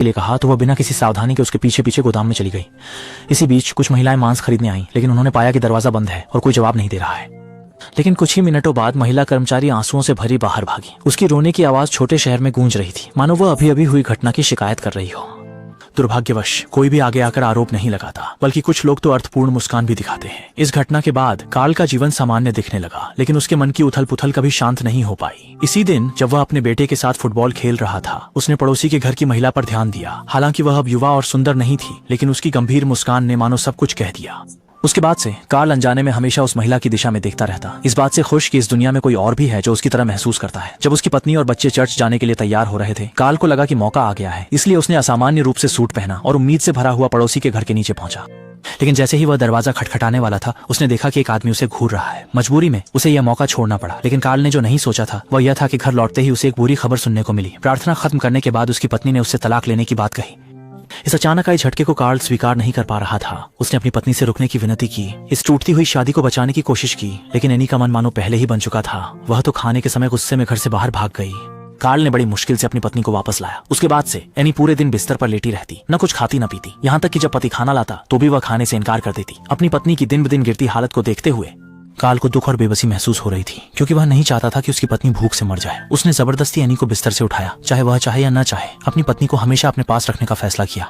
के लिए कहा तो वह बिना किसी सावधानी के उसके पीछे पीछे गोदाम में चली गई। इसी बीच कुछ महिलाएं मांस खरीदने आईं, लेकिन उन्होंने पाया कि दरवाजा बंद है और कोई जवाब नहीं दे रहा है। लेकिन कुछ ही मिनटों बाद महिला कर्मचारी आंसुओं से भरी बाहर भागी। उसकी रोने की आवाज छोटे शहर में गूंज रही थी, मानो वह अभी अभी हुई घटना की शिकायत कर रही हो। दुर्भाग्यवश कोई भी आगे आकर आरोप नहीं लगाता, बल्कि कुछ लोग तो अर्थपूर्ण मुस्कान भी दिखाते हैं। इस घटना के बाद कार्ल का जीवन सामान्य दिखने लगा, लेकिन उसके मन की उथल पुथल कभी शांत नहीं हो पाई। इसी दिन जब वह अपने बेटे के साथ फुटबॉल खेल रहा था, उसने पड़ोसी के घर की महिला पर ध्यान दिया। हालांकि वह अब युवा और सुंदर नहीं थी, लेकिन उसकी गंभीर मुस्कान ने मानो सब कुछ कह दिया। उसके बाद से कार्ल अनजाने में हमेशा उस महिला की दिशा में देखता रहता, इस बात से खुश कि इस दुनिया में कोई और भी है जो उसकी तरह महसूस करता है। जब उसकी पत्नी और बच्चे चर्च जाने के लिए तैयार हो रहे थे, कार्ल को लगा कि मौका आ गया है, इसलिए उसने असामान्य रूप से सूट पहना और उम्मीद से भरा हुआ पड़ोसी के घर के नीचे पहुंचा। लेकिन जैसे ही वह दरवाजा खटखटाने वाला था, उसने देखा कि एक आदमी उसे घूर रहा है। मजबूरी में उसे यह मौका छोड़ना पड़ा, लेकिन कार्ल ने जो नहीं सोचा था वह यह था कि घर लौटते ही उसे एक बुरी खबर सुनने को मिली। प्रार्थना खत्म करने के बाद उसकी पत्नी ने उससे तलाक लेने की बात कही। इस अचानक आए झटके को कार्ल स्वीकार नहीं कर पा रहा था। उसने अपनी पत्नी से रुकने की विनती की, इस टूटती हुई शादी को बचाने की कोशिश की, लेकिन एनी का मन मानो पहले ही बन चुका था। वह तो खाने के समय गुस्से में घर से बाहर भाग गई। कार्ल ने बड़ी मुश्किल से अपनी पत्नी को वापस लाया। उसके बाद से एनी पूरे दिन बिस्तर पर लेटी रहती, न कुछ खाती न पीती। यहाँ तक कि जब पति खाना लाता तो भी वह खाने से इनकार कर देती। अपनी पत्नी की दिन ब दिन गिरती हालत को देखते हुए कार्ल को दुख और बेबसी महसूस हो रही थी, क्योंकि वह नहीं चाहता था कि उसकी पत्नी भूख से मर जाए। उसने जबरदस्ती एनी को बिस्तर से उठाया, चाहे वह चाहे या न चाहे। अपनी पत्नी को हमेशा अपने पास रखने का फैसला किया।